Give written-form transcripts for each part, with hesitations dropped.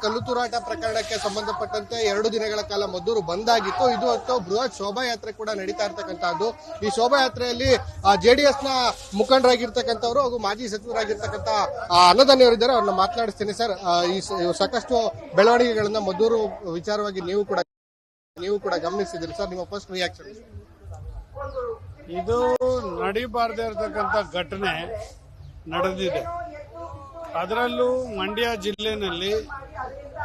ಕಲ್ಲು ತೂರಾಟ ಪ್ರಕರಣಕ್ಕೆ ಸಂಬಂಧಪಟ್ಟಂತೆ 2 ದಿನಗಳ ಕಾಲ ಮದ್ದೂರು ಬಂದ್ ಆಗಿತ್ತು. ಇದು ಹೊತ್ತು ಬೃಹತ್ ಶೋಭಾಯಾತ್ರೆ ಕೂಡ ನಡೀತಾ ಇರ್ತಕ್ಕಂಥದ್ದು. ಈ ಶೋಭಾಯಾತ್ರೆಯಲ್ಲಿ ಜೆಡಿಎಸ್ ನ ಮುಖಂಡರಾಗಿರ್ತಕ್ಕಂಥವ್ರು ಹಾಗೂ ಮಾಜಿ ಸಚಿವರಾಗಿರ್ತಕ್ಕಂಥ ಅನ್ನದಾನಿ ಅವರಿದ್ದಾರೆ. ಅವ್ರನ್ನ ಮಾತನಾಡಿಸ್ತೀನಿ. ಸರ್, ಈ ಸಾಕಷ್ಟು ಬೆಳವಣಿಗೆಗಳನ್ನ ಮದ್ದೂರು ವಿಚಾರವಾಗಿ ನೀವು ಕೂಡ ಗಮನಿಸಿದ್ರಿ ಸರ್. ನಿಮ್ಮ ಫಸ್ಟ್ ರಿಯಾಕ್ಷನ್? ಇದು ನಡೀಬಾರದೇ ಇರತಕ್ಕಂಥ ಘಟನೆ ನಡೆದಿದೆ. ಅದರಲ್ಲೂ ಮಂಡ್ಯ ಜಿಲ್ಲೆನಲ್ಲಿ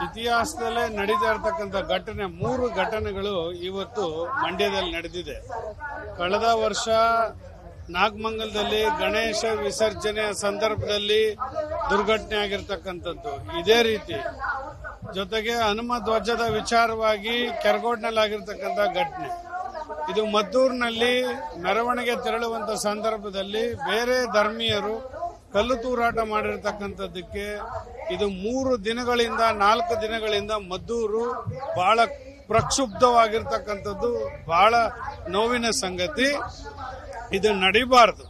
ಇತಿಹಾಸದಲ್ಲೇ ನಡೀತಾ ಇರತಕ್ಕಂಥ ಘಟನೆ 3 ಘಟನೆಗಳು ಇವತ್ತು ಮಂಡ್ಯದಲ್ಲಿ ನಡೆದಿದೆ. ಕಳೆದ ವರ್ಷ ನಾಗಮಂಗಲದಲ್ಲಿ ಗಣೇಶ ವಿಸರ್ಜನೆಯ ಸಂದರ್ಭದಲ್ಲಿ ದುರ್ಘಟನೆ ಆಗಿರ್ತಕ್ಕಂಥದ್ದು ಇದೇ ರೀತಿ. ಜೊತೆಗೆ ಹನುಮ ಧ್ವಜದ ವಿಚಾರವಾಗಿ ಕೆರಗೋಡ್ನಲ್ಲಿ ಆಗಿರ್ತಕ್ಕಂಥ ಘಟನೆ. ಇದು ಮದ್ದೂರಿನಲ್ಲಿ ಮೆರವಣಿಗೆ ತೆರಳುವಂತ ಸಂದರ್ಭದಲ್ಲಿ ಬೇರೆ ಧರ್ಮೀಯರು ಕಲ್ಲು ತೂರಾಟ ಮಾಡಿರ್ತಕ್ಕಂಥದ್ದಕ್ಕೆ ಇದು 3 ದಿನಗಳಿಂದ 4 ದಿನಗಳಿಂದ ಮದ್ದೂರು ಬಹಳ ಪ್ರಕ್ಷುಬ್ಧವಾಗಿರ್ತಕ್ಕಂಥದ್ದು, ಬಹಳ ನೋವಿನ ಸಂಗತಿ. ಇದು ನಡೀಬಾರದು.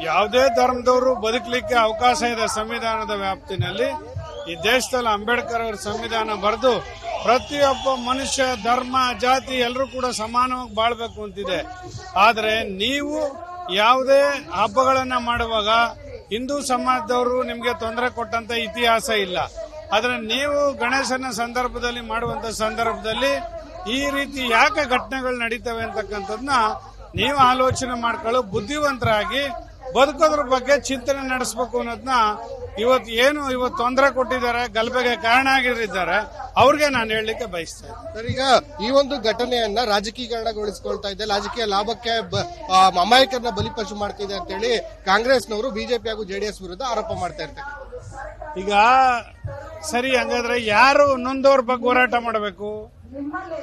ಯಾವುದೇ ಧರ್ಮದವರು ಬದುಕಲಿಕ್ಕೆ ಅವಕಾಶ ಇದೆ ಸಂವಿಧಾನದ ವ್ಯಾಪ್ತಿನಲ್ಲಿ. ಈ ದೇಶದಲ್ಲಿ ಅಂಬೇಡ್ಕರ್ ಅವರ ಸಂವಿಧಾನ ಬರೆದು ಪ್ರತಿಯೊಬ್ಬ ಮನುಷ್ಯ, ಧರ್ಮ, ಜಾತಿ ಎಲ್ಲರೂ ಕೂಡ ಸಮಾನವಾಗಿ ಬಾಳ್ಬೇಕು ಅಂತಿದೆ. ಆದರೆ ನೀವು ಯಾವುದೇ ಹಬ್ಬಗಳನ್ನ ಮಾಡುವಾಗ ಹಿಂದೂ ಸಮಾಜದವರು ನಿಮಗೆ ತೊಂದರೆ ಕೊಟ್ಟಂತ ಇತಿಹಾಸ ಇಲ್ಲ. ಆದರೆ ನೀವು ಗಣೇಶನ ಸಂದರ್ಭದಲ್ಲಿ ಮಾಡುವಂತ ಸಂದರ್ಭದಲ್ಲಿ ಈ ರೀತಿ ಯಾಕೆ ಘಟನೆಗಳು ನಡೀತವೆ ಅಂತಕ್ಕಂಥದ್ದನ್ನ ನೀವು ಆಲೋಚನೆ ಮಾಡ್ಕೊಳ್ಳೋ, ಬುದ್ಧಿವಂತರಾಗಿ ಬದುಕೋದ್ರ ಬಗ್ಗೆ ಚಿಂತನೆ ನಡೆಸಬೇಕು ಅನ್ನೋದನ್ನ ಇವತ್ತು ತೊಂದರೆ ಕೊಟ್ಟಿದ್ದಾರೆ, ಗಲಭೆಗೆ ಕಾರಣ ಆಗಿದ್ದಾರೆ, ಅವ್ರಿಗೆ ನಾನು ಹೇಳಲಿಕ್ಕೆ ಬಯಸ್ತೇನೆ. ಸರ್, ಈಗ ಈ ಒಂದು ಘಟನೆಯನ್ನ ರಾಜಕೀಕರಣಗೊಳಿಸಿಕೊಳ್ತಾ ಇದೆ, ರಾಜಕೀಯ ಲಾಭಕ್ಕೆ ಅಮಾಯಕರನ್ನ ಬಲಿಪಶು ಮಾಡ್ತಿದೆ ಅಂತ ಹೇಳಿ ಕಾಂಗ್ರೆಸ್ನವರು ಬಿಜೆಪಿ ಹಾಗೂ ಜೆಡಿಎಸ್ ವಿರುದ್ಧ ಆರೋಪ ಮಾಡ್ತಾ ಇರ್ತಾರೆ. ಈಗ ಸರಿ, ಹಂಗಾದ್ರೆ ಯಾರು ನೊಂದವ್ರ ಬಗ್ಗೆ ಹೋರಾಟ ಮಾಡಬೇಕು?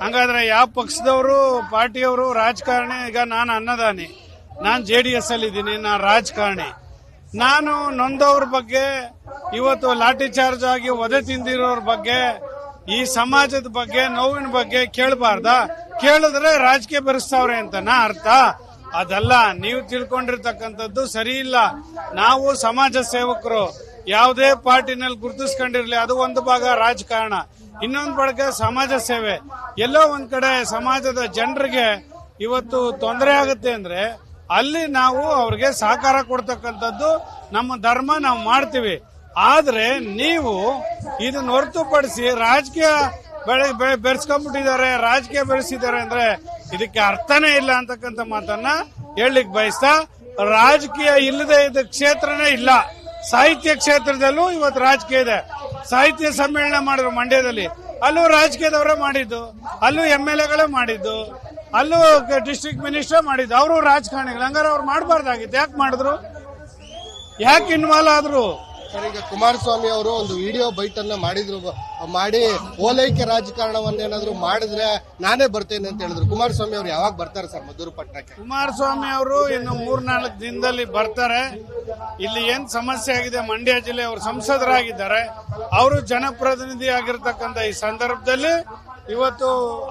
ಹಂಗಾದ್ರೆ ಯಾವ ಪಕ್ಷದವರು, ಪಾರ್ಟಿಯವರು, ರಾಜಕಾರಣಿ? ಈಗ ನಾನು ಅನ್ನದಾನಿ, ನಾನು ಜೆಡಿಎಸ್ ಅಲ್ಲಿ ಇದ್ದೀನಿ, ನಾನು ರಾಜಕಾರಣಿ. ನಾನು ನೊಂದವ್ರ ಬಗ್ಗೆ, ಇವತ್ತು ಲಾಠಿ ಚಾರ್ಜ್ ಆಗಿ ವಧೆ ತಿಂದಿರೋರ ಬಗ್ಗೆ, ಈ ಸಮಾಜದ ಬಗ್ಗೆ, ನೋವಿನ ಬಗ್ಗೆ ಕೇಳಬಾರ್ದಾ? ಕೇಳಿದ್ರೆ ರಾಜಕೀಯ ಬೆರೆಸ್ತಾವ್ರೆ ಅಂತನಾ ಅರ್ಥ? ಅದಲ್ಲ. ನೀವು ತಿಳ್ಕೊಂಡಿರ್ತಕ್ಕಂಥದ್ದು ಸರಿ ಇಲ್ಲ. ನಾವು ಸಮಾಜ ಸೇವಕರು, ಯಾವುದೇ ಪಾರ್ಟಿನಲ್ಲಿ ಗುರುತಿಸ್ಕೊಂಡಿರ್ಲಿ, ಅದು ಒಂದು ಭಾಗ ರಾಜಕಾರಣ, ಇನ್ನೊಂದು ಭಾಗ ಸಮಾಜ ಸೇವೆ. ಎಲ್ಲೋ ಒಂದ್ ಕಡೆ ಸಮಾಜದ ಜನರಿಗೆ ಇವತ್ತು ತೊಂದರೆ ಆಗುತ್ತೆ ಅಂದ್ರೆ ಅಲ್ಲಿ ನಾವು ಅವ್ರಿಗೆ ಸಹಕಾರ ಕೊಡ್ತಕ್ಕಂಥದ್ದು ನಮ್ಮ ಧರ್ಮ, ನಾವು ಮಾಡ್ತೀವಿ. ಆದ್ರೆ ನೀವು ಇದನ್ನ ಹೊರತುಪಡಿಸಿ ರಾಜಕೀಯ ಬೆರೆಸ್ಕೊಂಡ್ಬಿಟ್ಟಿದ್ದಾರೆ, ರಾಜಕೀಯ ಬೆಳೆಸಿದ್ದಾರೆ ಅಂದ್ರೆ ಇದಕ್ಕೆ ಅರ್ಥನೇ ಇಲ್ಲ ಅಂತಕ್ಕಂಥ ಮಾತನ್ನ ಹೇಳಲಿಕ್ಕೆ ಬಯಸ್ತಾ, ರಾಜಕೀಯ ಇಲ್ಲದೆ ಇದ್ದ ಕ್ಷೇತ್ರನೇ ಇಲ್ಲ. ಸಾಹಿತ್ಯ ಕ್ಷೇತ್ರದಲ್ಲೂ ಇವತ್ತು ರಾಜಕೀಯ ಇದೆ. ಸಾಹಿತ್ಯ ಸಮ್ಮೇಳನ ಮಾಡಿದ್ರು ಮಂಡ್ಯದಲ್ಲಿ, ಅಲ್ಲೂ ರಾಜಕೀಯದವರೇ ಮಾಡಿದ್ದು, ಅಲ್ಲೂ MLAಗಳೇ ಮಾಡಿದ್ದು, ಅಲ್ಲೂ ಡಿಸ್ಟ್ರಿಕ್ಟ್ ಮಿನಿಸ್ಟರ್ ಮಾಡಿದ್ದು, ಅವರು ರಾಜಕಾರಣಿಗಳು. ಹಂಗಾರೆ ಅವ್ರು ಮಾಡಬಾರ್ದಾಗಿತ್ತು, ಯಾಕೆ ಮಾಡಿದ್ರು? ಯಾಕೆ ಇನ್ವಾಲ್ವ್ ಆದ್ರು? ಸರ್, ಈಗ ಕುಮಾರಸ್ವಾಮಿ ಅವರು ಒಂದು ವಿಡಿಯೋ ಬೈಟ್ ಅನ್ನ ಮಾಡಿ ಓಲೈಕೆ ರಾಜಕಾರಣವನ್ನೇನಾದ್ರು ಮಾಡಿದ್ರೆ ನಾನೇ ಬರ್ತೇನೆ ಅಂತ ಹೇಳಿದ್ರು. ಕುಮಾರಸ್ವಾಮಿ ಅವರು ಯಾವಾಗ ಬರ್ತಾರೆ ಸರ್ ಮದ್ದೂರು ಪಟ್ಟಣಕ್ಕೆ? ಕುಮಾರಸ್ವಾಮಿ ಅವರು ಇನ್ನು 3-4 ದಿನದಲ್ಲಿ ಬರ್ತಾರೆ. ಇಲ್ಲಿ ಏನ್ ಸಮಸ್ಯೆ ಆಗಿದೆ, ಮಂಡ್ಯ ಜಿಲ್ಲೆ ಅವರು ಸಂಸದರಾಗಿದ್ದಾರೆ, ಅವರು ಜನಪ್ರತಿನಿಧಿ ಆಗಿರ್ತಕ್ಕಂಥ ಈ ಸಂದರ್ಭದಲ್ಲಿ ಇವತ್ತು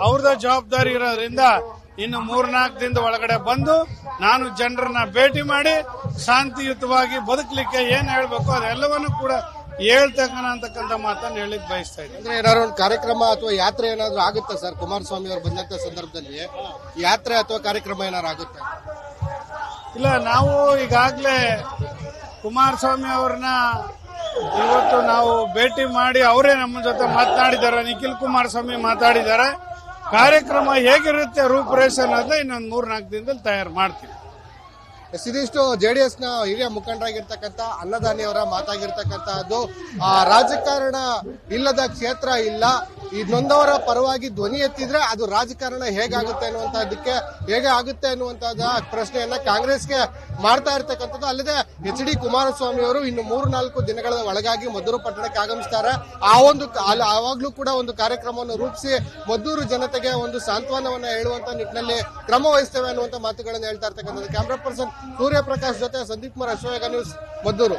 ಅವ್ರದ ಜವಾಬ್ದಾರಿ ಇರೋದ್ರಿಂದ ಇನ್ನು 3-4 ದಿನದ ಒಳಗಡೆ ಬಂದು ನಾನು ಜನರನ್ನ ಭೇಟಿ ಮಾಡಿ ಶಾಂತಿಯುತವಾಗಿ ಬದುಕಲಿಕ್ಕೆ ಏನ್ ಹೇಳ್ಬೇಕು ಅದೆಲ್ಲವನ್ನು ಕೂಡ ಹೇಳ್ತಕ್ಕಂಥ ಮಾತನ್ನು ಹೇಳಿಕ್ ಬಯಸ್ತಾ ಇದ್ದೀನಿ. ಅಂದ್ರೆ ಏನಾದ್ರು ಒಂದು ಕಾರ್ಯಕ್ರಮ ಅಥವಾ ಯಾತ್ರೆ ಏನಾದ್ರು ಆಗುತ್ತಾ ಸರ್? ಕುಮಾರಸ್ವಾಮಿ ಅವರು ಬಂದಂತ ಸಂದರ್ಭದಲ್ಲಿ ಯಾತ್ರೆ ಅಥವಾ ಕಾರ್ಯಕ್ರಮ ಏನಾದ್ರು ಆಗುತ್ತೆ? ಇಲ್ಲ, ನಾವು ಈಗಾಗಲೇ ಕುಮಾರಸ್ವಾಮಿ ಅವ್ರನ್ನ ಇವತ್ತು ನಾವು ಭೇಟಿ ಮಾಡಿ ಅವರೇ ನಮ್ಮ ಜೊತೆ ಮಾತನಾಡಿದ್ದಾರೆ. ನಿಖಿಲ್ ಕುಮಾರಸ್ವಾಮಿ ಮಾತಾಡಿದ್ದಾರೆ. ಕಾರ್ಯಕ್ರಮ ಹೇಗಿರುತ್ತೆ ರೂಪುರೇಷೆ ಅನ್ನೋದನ್ನ ಇನ್ನೊಂದು 3-4 ದಿನದಲ್ಲಿ ತಯಾರು ಮಾಡ್ತೀವಿ. ಇದಿಷ್ಟು ಜೆಡಿಎಸ್ ನ ಹಿರಿಯ ಮುಖಂಡರಾಗಿರ್ತಕ್ಕಂಥ ಅನ್ನದಾನಿ ಅವರ ಮಾತಾಗಿರ್ತಕ್ಕಂಥದ್ದು. ರಾಜಕಾರಣ ಇಲ್ಲದ ಕ್ಷೇತ್ರ ಇಲ್ಲ. ಈ ನೊಂದವರ ಪರವಾಗಿ ಧ್ವನಿ ಎತ್ತಿದ್ರೆ ಅದು ರಾಜಕಾರಣ ಹೇಗಾಗುತ್ತೆ ಅನ್ನುವಂತಹದ ಪ್ರಶ್ನೆಯನ್ನ ಕಾಂಗ್ರೆಸ್ಗೆ ಮಾಡ್ತಾ ಇರ್ತಕ್ಕಂಥದ್ದು. ಅಲ್ಲದೆ HD ಕುಮಾರಸ್ವಾಮಿ ಅವರು ಇನ್ನು 3-4 ದಿನಗಳ ಒಳಗಾಗಿ ಮದ್ದೂರು ಪಟ್ಟಣಕ್ಕೆ ಆಗಮಿಸ್ತಾರೆ. ಆವಾಗ್ಲೂ ಕೂಡ ಒಂದು ಕಾರ್ಯಕ್ರಮವನ್ನು ರೂಪಿಸಿ ಮದ್ದೂರು ಜನತೆಗೆ ಒಂದು ಸಾಂತ್ವನವನ್ನ ಹೇಳುವಂತ ನಿಟ್ಟಿನಲ್ಲಿ ಕ್ರಮ ವಹಿಸ್ತೇವೆ ಅನ್ನುವಂತ ಮಾತುಗಳನ್ನು ಹೇಳ್ತಾ ಇರ್ತಕ್ಕಂಥದ್ದು. ಕ್ಯಾಮರಾ ಪರ್ಸನ್ ಸೂರ್ಯಪ್ರಕಾಶ್ ಜೊತೆ ಸಂದೀಪ್ ಕುಮಾರ್, ಅಶ್ವವೇಗ ನ್ಯೂಸ್, ಮದ್ದೂರು.